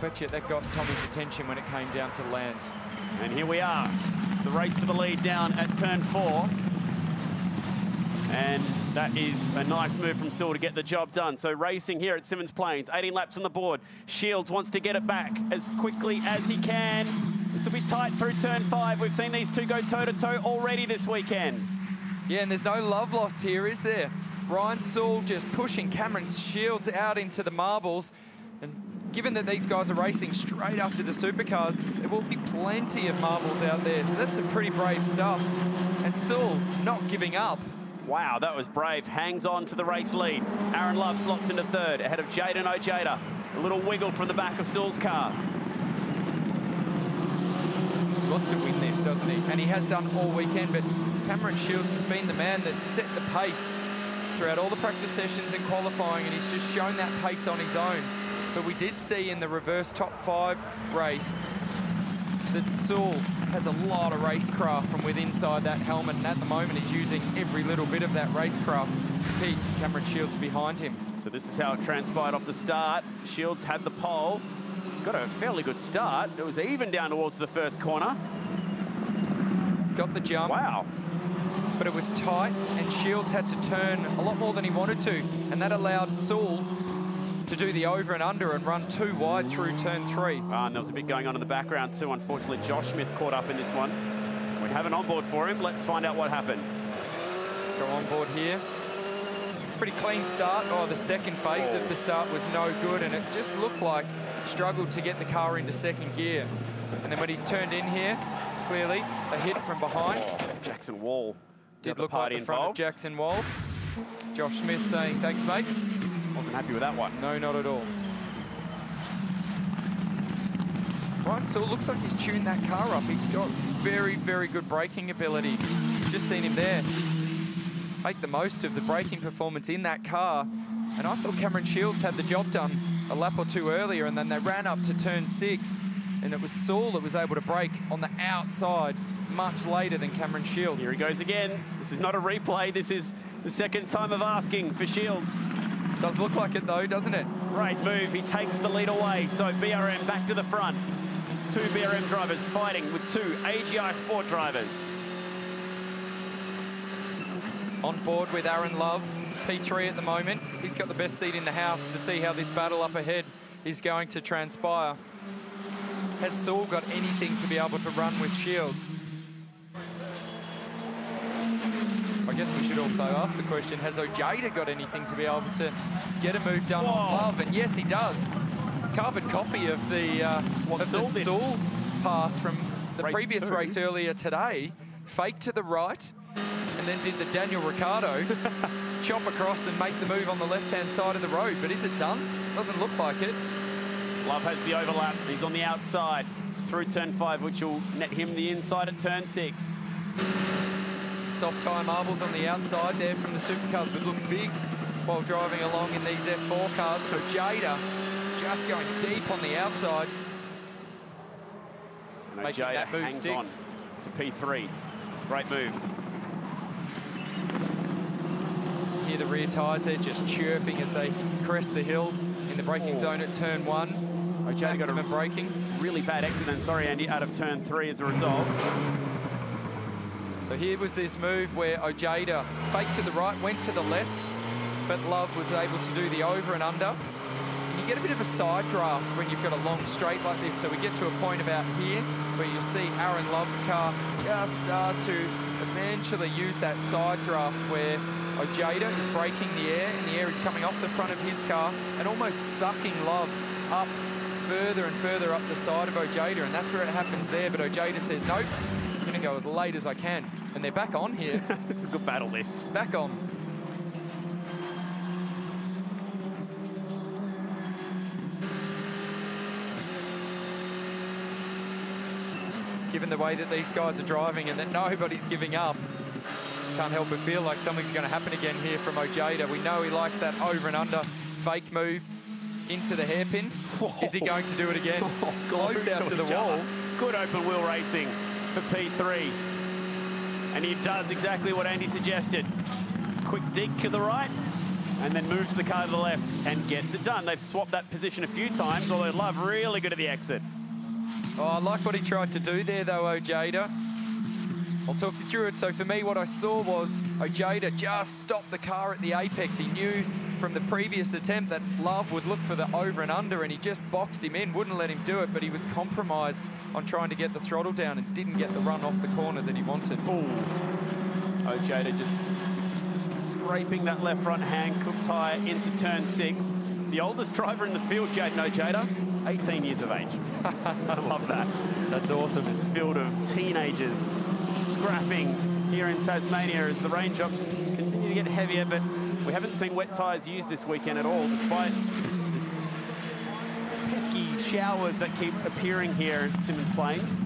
bet you that got Tommy's attention when it came down to land. And here we are, the race for the lead down at turn 4. And that is a nice move from Syll to get the job done. So racing here at Symmons Plains, 18 laps on the board. Shields wants to get it back as quickly as he can. This will be tight through turn 5. We've seen these two go toe-to-toe already this weekend. Yeah, and there's no love lost here, is there? Ryan Syll just pushing Cameron Shields out into the marbles. And given that these guys are racing straight after the supercars, there will be plenty of marbles out there. So that's some pretty brave stuff. And Syll not giving up. Wow, that was brave. Hangs on to the race lead. Aaron Love slots into 3rd, ahead of Jaden Ojeda. A little wiggle from the back of Syll's car. He wants to win this, doesn't he? And he has done all weekend, but Cameron Shields has been the man that's set the pace throughout all the practice sessions and qualifying, and he's just shown that pace on his own. But we did see in the reverse top 5 race that Syll has a lot of racecraft from within inside that helmet, and at the moment he's using every little bit of that racecraft to keep Cameron Shields behind him. So this is how it transpired off the start. Shields had the pole, got a fairly good start. It was even down towards the first corner. Got the jump. Wow. But it was tight, and Shields had to turn a lot more than he wanted to, and that allowed Syll to do the over and under and run 2 wide through turn 3. And there was a bit going on in the background too. Unfortunately, Josh Smith caught up in this one. We have an onboard for him. Let's find out what happened. Go on board here. Pretty clean start. Oh, the second phase of the start was no good, and it just looked like struggled to get the car into 2nd gear. And then when he's turned in here, clearly a hit from behind. Jackson Wall did look like the front of Jackson Wall. Josh Smith saying, thanks, mate. Wasn't happy with that one. No, not at all. Ryan Syll looks like he's tuned that car up. He's got very, very good braking ability. Just seen him there make the most of the braking performance in that car. And I thought Cameron Shields had the job done a lap or 2 earlier, and then they ran up to turn 6, and it was Syll that was able to brake on the outside much later than Cameron Shields. Here he goes again. This is not a replay. This is the 2nd time of asking for Shields. Does look like it though, doesn't it? Great move. He takes the lead away. So BRM back to the front. 2 BRM drivers fighting with 2 AGI Sport drivers. On board with Aaron Love, P3 at the moment. He's got the best seat in the house to see how this battle up ahead is going to transpire. Has Syll got anything to be able to run with Shields? I guess we should also ask the question, has Ojeda got anything to be able to get a move done on Love? And yes, he does. Carbon copy of the Syll pass from the previous race earlier today. Fake to the right, and then did the Daniel Ricciardo chop across and make the move on the left-hand side of the road. But is it done? Doesn't look like it. Love has the overlap. He's on the outside through turn 5, which will net him the inside at turn 6. Soft tyre marbles on the outside there from the supercars would look big while driving along in these F4 cars. But Ojeda just going deep on the outside. And Ojeda hangs on to P3. Great move. Hear the rear tyres there just chirping as they crest the hill in the braking zone at turn 1. Ojeda got a braking. Really bad accident, sorry Andy, out of turn 3 as a result. So here was this move where Ojeda faked to the right, went to the left, but Love was able to do the over and under. And you get a bit of a side draft when you've got a long straight like this. So we get to a point about here where you'll see Aaron Love's car just start to eventually use that side draft where Ojeda is braking the air, and the air is coming off the front of his car and almost sucking Love up further and further up the side of Ojeda, and that's where it happens there. But Ojeda says, nope, I'm going to go as late as I can. And they're back on here. This is a good battle, this. Back on. Given the way that these guys are driving and that nobody's giving up, can't help but feel like something's going to happen again here from Ojeda. We know he likes that over and under fake move into the hairpin. Whoa. Is he going to do it again? Close out to the wall. Good open wheel racing for P3. And he does exactly what Andy suggested. Quick dig to the right, and then moves the car to the left and gets it done. They've swapped that position a few times, although Love really good at the exit. Oh, I like what he tried to do there, though, Ojeda. I'll talk you through it. So for me, what I saw was Ojeda just stopped the car at the apex. He knew from the previous attempt that Love would look for the over and under, and he just boxed him in, wouldn't let him do it, but he was compromised on trying to get the throttle down and didn't get the run off the corner that he wanted. Ooh. Ojeda just scraping that left front Hankook tyre into turn 6. The oldest driver in the field, Jaden Ojeda, 18 years of age. I love that. That's awesome. This field of teenagers scrapping here in Tasmania as the raindrops continue to get heavier, but we haven't seen wet tyres used this weekend at all, despite this pesky showers that keep appearing here at Symmons Plains.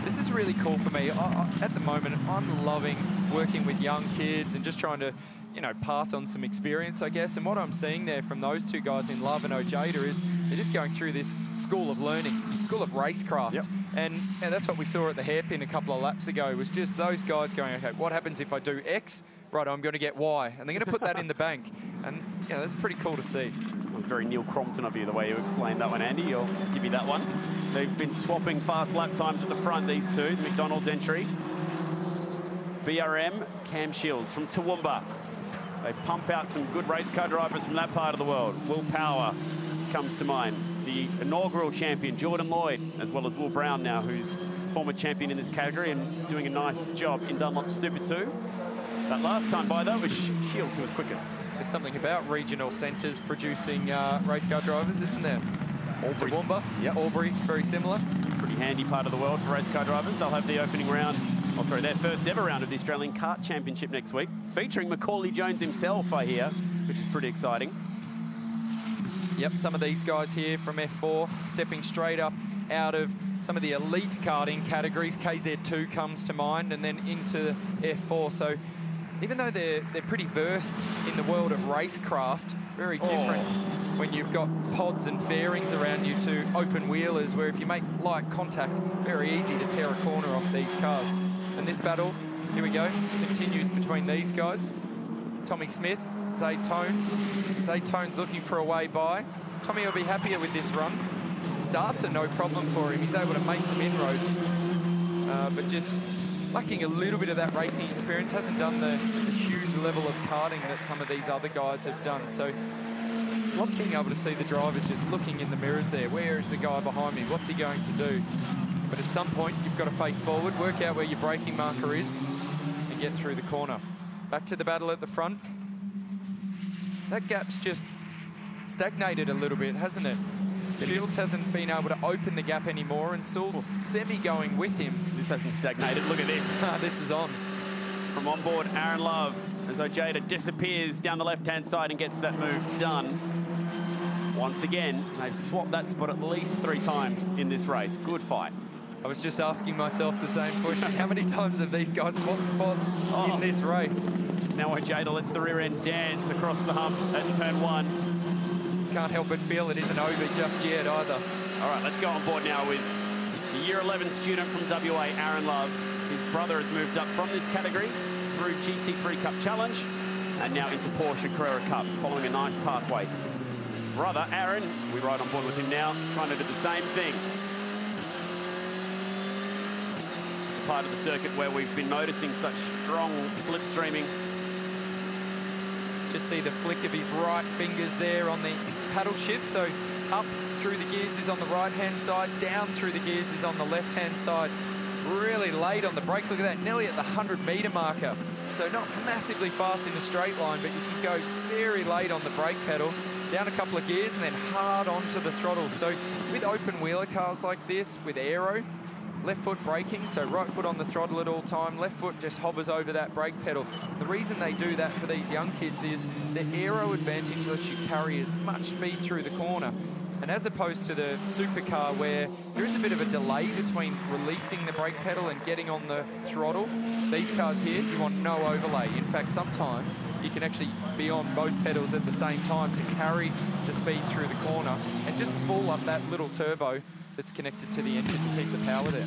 This is really cool for me. At the moment, I'm loving working with young kids and just trying to, you know, pass on some experience, I guess. And what I'm seeing there from those two guys in Love and Ojeda is they're just going through this school of learning, school of racecraft. Yep. And that's what we saw at the hairpin a couple of laps ago, was just those guys going, okay, what happens if I do X? Right, I'm going to get Y. And they're going to put that in the bank. And, you know, that's pretty cool to see. It was very Neil Crompton of you, the way you explained that one, Andy. I'll give you that one. They've been swapping fast lap times at the front, these two. McDonald's entry. BRM, Cam Shields from Toowoomba. They pump out some good race car drivers from that part of the world. Will Power comes to mind. The inaugural champion, Jordan Lloyd, as well as Will Brown now, who's former champion in this category and doing a nice job in Dunlop Super 2. That last time by, though, was Shields who was quickest. There's something about regional centres producing race car drivers, isn't there? Toowoomba, yep. Albury, very similar. Pretty handy part of the world for race car drivers. They'll have the opening round, oh sorry, their first ever round of the Australian Kart Championship next week, featuring Macaulay Jones himself, I hear, which is pretty exciting. Yep, some of these guys here from F4 stepping straight up out of some of the elite karting categories. KZ2 comes to mind, and then into F4. So even though they're pretty versed in the world of racecraft, very different when you've got pods and fairings around you to open wheelers, where if you make light contact, very easy to tear a corner off these cars. And this battle, here we go, continues between these guys. Tommy Smith, Zaid Tones. Zaid Tones looking for a way by. Tommy will be happier with this run. Starts are no problem for him. He's able to make some inroads, but just lacking a little bit of that racing experience. Hasn't done the huge level of karting that some of these other guys have done. So love being able to see the drivers just looking in the mirrors there. Where is the guy behind me? What's he going to do? But at some point, you've got to face forward, work out where your braking marker is, and get through the corner. Back to the battle at the front. That gap's just stagnated a little bit, hasn't it? Shields hasn't been able to open the gap anymore, and Saul's semi-going with him. This hasn't stagnated. Look at this. This is on. From on board, Aaron Love, as Ojeda disappears down the left-hand side and gets that move done. Once again, they've swapped that spot at least 3 times in this race. Good fight. I was just asking myself the same question. How many times have these guys swapped spots in this race? Now Ojeda lets the rear end dance across the hump at turn 1. Can't help but feel it isn't over just yet either. All right, let's go on board now with the Year 11 student from WA, Aaron Love. His brother has moved up from this category through GT3 Cup Challenge and now into Porsche Carrera Cup, following a nice pathway. His brother, Aaron, we ride on board with him now, trying to do the same thing. The part of the circuit where we've been noticing such strong slipstreaming. Just see the flick of his right fingers there on the paddle shift. So up through the gears is on the right-hand side, down through the gears is on the left-hand side. Really late on the brake. Look at that, nearly at the 100-metre marker. So not massively fast in a straight line, but you can go very late on the brake pedal, down a couple of gears and then hard onto the throttle. So with open wheeler cars like this, with aero, left foot braking, so right foot on the throttle at all time, left foot just hovers over that brake pedal. The reason they do that for these young kids is the aero advantage lets you carry as much speed through the corner. And as opposed to the supercar, where there is a bit of a delay between releasing the brake pedal and getting on the throttle, these cars here, you want no overlay. In fact, sometimes you can actually be on both pedals at the same time to carry the speed through the corner and just spool up that little turbo that's connected to the engine to keep the power there.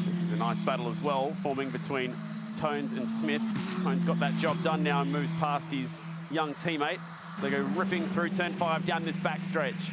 This is a nice battle as well, forming between Tones and Smith. Tones got that job done now and moves past his young teammate. So they go ripping through turn 5 down this backstretch.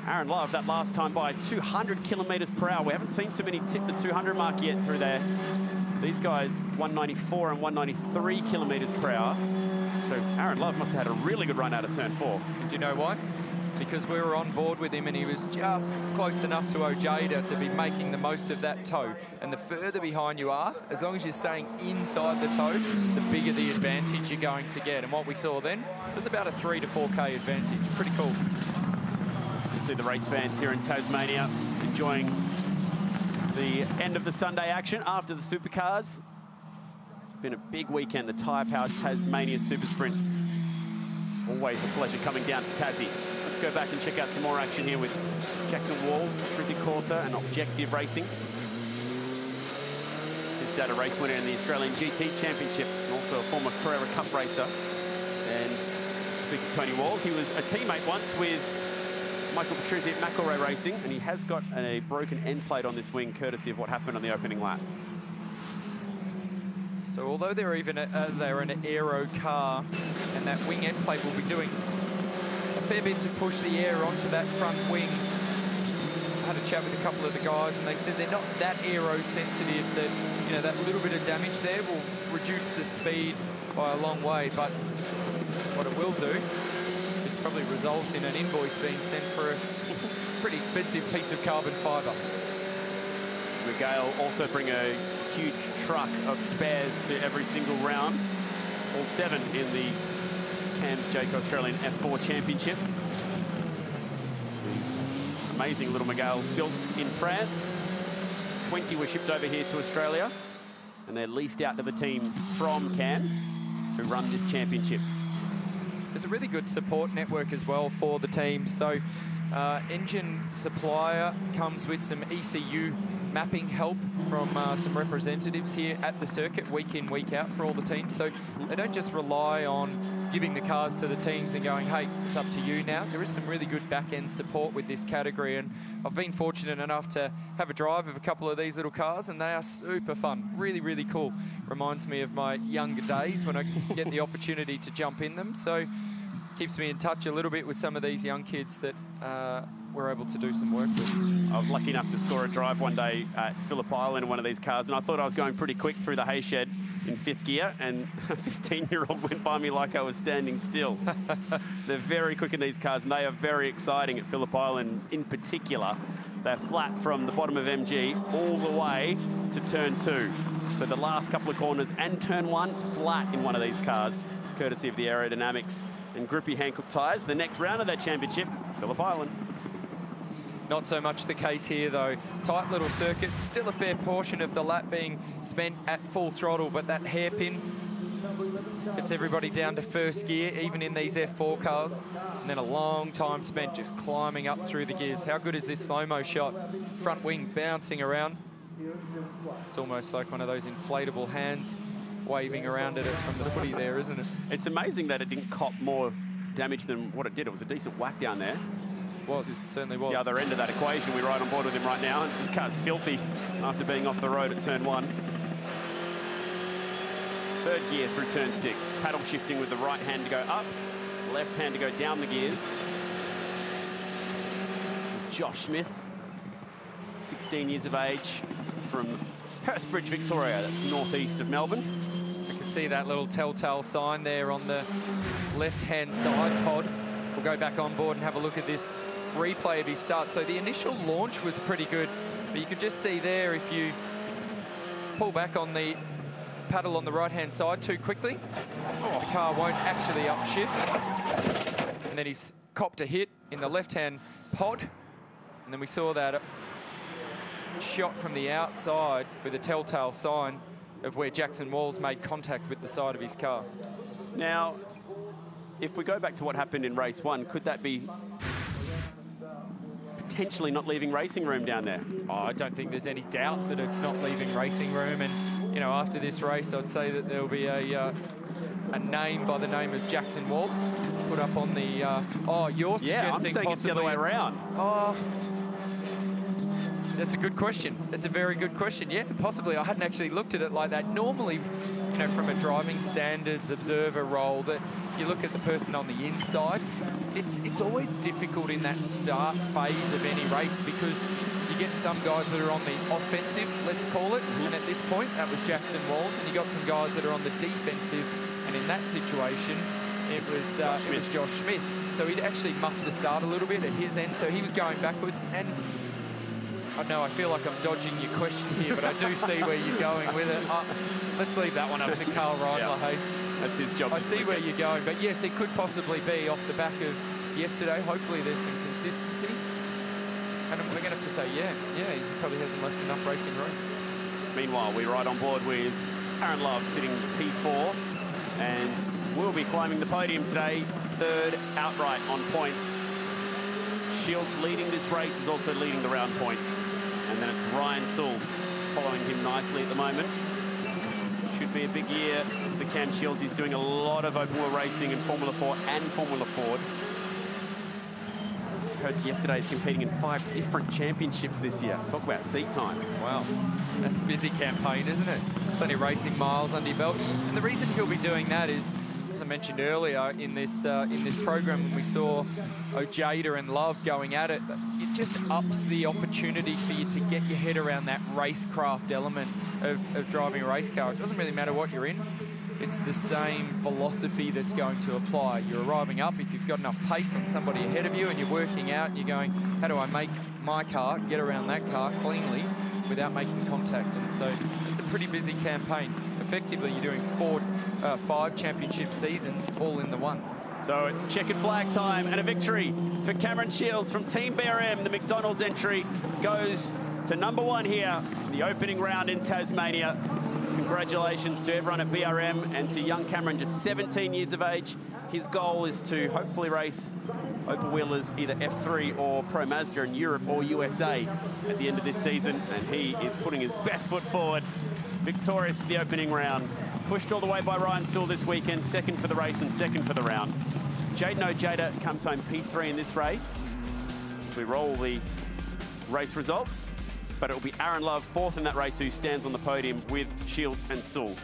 Aaron Love, that last time by 200 kilometres per hour. We haven't seen too many tip the 200 mark yet through there. These guys, 194 and 193 kilometres per hour. So Aaron Love must have had a really good run out of turn 4. And do you know what? Because we were on board with him and he was just close enough to Ojeda to be making the most of that toe. And the further behind you are, as long as you're staying inside the toe, the bigger the advantage you're going to get. And what we saw then was about a 3 to 4K advantage. Pretty cool. You see the race fans here in Tasmania enjoying the end of the Sunday action after the supercars. It's been a big weekend, the tyre-powered Tasmania Super Sprint. Always a pleasure coming down to Tassie. Let's go back and check out some more action here with Jackson Walls, Patricia Corsa and Objective Racing. His dad a race winner in the Australian GT Championship and also a former Carrera Cup racer. And speaking of Tony Walls, he was a teammate once with Michael Patruzzi at McElroy Racing, and he has got a broken end plate on this wing, courtesy of what happened on the opening lap. So although they're an aero car, and that wing end plate will be doing a fair bit to push the air onto that front wing. I had a chat with a couple of the guys, and they said they're not that aero sensitive. That, you know, that little bit of damage there will reduce the speed by a long way. But what it will do is probably result in an invoice being sent for a pretty expensive piece of carbon fibre. Gale also bring a huge truck of spares to every single round. All 7 in the Cam's Jayco Australian F4 Championship. These amazing little Miguels built in France. 20 were shipped over here to Australia, and they're leased out to the teams from Cam's who run this championship. There's a really good support network as well for the team. So engine supplier comes with some ECU mapping help from some representatives here at the circuit week in, week out for all the teams. So they don't just rely on giving the cars to the teams and going, hey, it's up to you now. There is some really good back-end support with this category, and I've been fortunate enough to have a drive of a couple of these little cars, and they are super fun. Really, really cool. Reminds me of my younger days when I get the opportunity to jump in them. So keeps me in touch a little bit with some of these young kids that we're able to do some work with. I was lucky enough to score a drive one day at Phillip Island in one of these cars, and I thought I was going pretty quick through the hay shed in 5th gear, and a 15-year-old went by me like I was standing still. They're very quick in these cars, and they are very exciting at Phillip Island in particular. They're flat from the bottom of MG all the way to turn 2. So the last couple of corners and turn 1 flat in one of these cars, courtesy of the aerodynamics and grippy Hankook tyres. The next round of that championship, Phillip Island. Not so much the case here, though. Tight little circuit, still a fair portion of the lap being spent at full throttle, but that hairpin gets everybody down to 1st gear, even in these F4 cars, and then a long time spent just climbing up through the gears. How good is this slow-mo shot? Front wing bouncing around. It's almost like one of those inflatable hands waving around at us from the footy there, isn't it? It's amazing that it didn't cop more damage than what it did. It was a decent whack down there. Certainly was. The other end of that equation. We're right on board with him right now, and this car's filthy after being off the road at turn 1. 3rd gear through turn 6. Paddle shifting with the right hand to go up, left hand to go down the gears. This is Josh Smith, 16 years of age, from Hurstbridge, Victoria. That's northeast of Melbourne. You can see that little telltale sign there on the left-hand side pod. We'll go back on board and have a look at this replay of his start. So the initial launch was pretty good, but you could just see there, if you pull back on the paddle on the right-hand side too quickly, the car won't actually upshift. And then he's copped a hit in the left-hand pod. And then we saw that shot from the outside with a telltale sign of where Jackson Walls made contact with the side of his car. Now, if we go back to what happened in race 1, could that be potentially not leaving racing room down there? Oh, I don't think there's any doubt that it's not leaving racing room. And, you know, after this race, I'd say that there'll be a name by the name of Jackson Walls put up on the... oh, you're suggesting I'm saying possibly it's the other way around. Oh, That's a good question. It's a very good question. Yeah, possibly. I hadn't actually looked at it like that. Normally, you know, from a driving standards observer role, that you look at the person on the inside. It's always difficult in that start phase of any race because you get some guys that are on the offensive, let's call it, and at this point, that was Jackson Walls, and you got some guys that are on the defensive, and in that situation, it was Josh Smith. So he'd actually muffed the start a little bit at his end, so he was going backwards, and I know I feel like I'm dodging your question here, but I do see where you're going with it. Let's leave that one up to Carl Reindler, hey? That's his job. I see where you're going, but yes, it could possibly be off the back of yesterday. Hopefully there's some consistency. And we're going to have to say, yeah, he probably hasn't left enough racing room. Meanwhile, we ride on board with Aaron Love sitting P4, and we'll be climbing the podium today, third outright on points. Shields leading this race, is also leading the round points. And then it's Ryan Sewell following him nicely at the moment. Should be a big year for Cam Shields. He's doing a lot of open wheel racing in Formula 4 and Formula Ford. Heard yesterday he's competing in 5 different championships this year. Talk about seat time. Wow, that's a busy campaign, isn't it? Plenty of racing miles under your belt. And the reason he'll be doing that is, as I mentioned earlier in this program, when we saw Ojeda and Love going at it, it just ups the opportunity for you to get your head around that racecraft element of driving a race car. It doesn't really matter what you're in. It's the same philosophy that's going to apply. You're arriving up, if you've got enough pace on somebody ahead of you and you're working out and you're going, how do I make my car get around that car cleanly without making contact? And so it's a pretty busy campaign. Effectively, you're doing 5 championship seasons all in the one. So it's checkered flag time, and a victory for Cameron Shields from Team BRM. The McDonald's entry goes to #1 here in the opening round in Tasmania. Congratulations to everyone at BRM and to young Cameron, just 17 years of age. His goal is to hopefully race open wheelers, either F3 or Pro Mazda in Europe or USA at the end of this season, and he is putting his best foot forward. Victorious at the opening round. Pushed all the way by Ryan Sewell this weekend, second for the race and second for the round. Jaden Ojeda comes home P3 in this race. As we roll the race results, but it will be Aaron Love, 4th in that race, who stands on the podium with Shields and Sewell.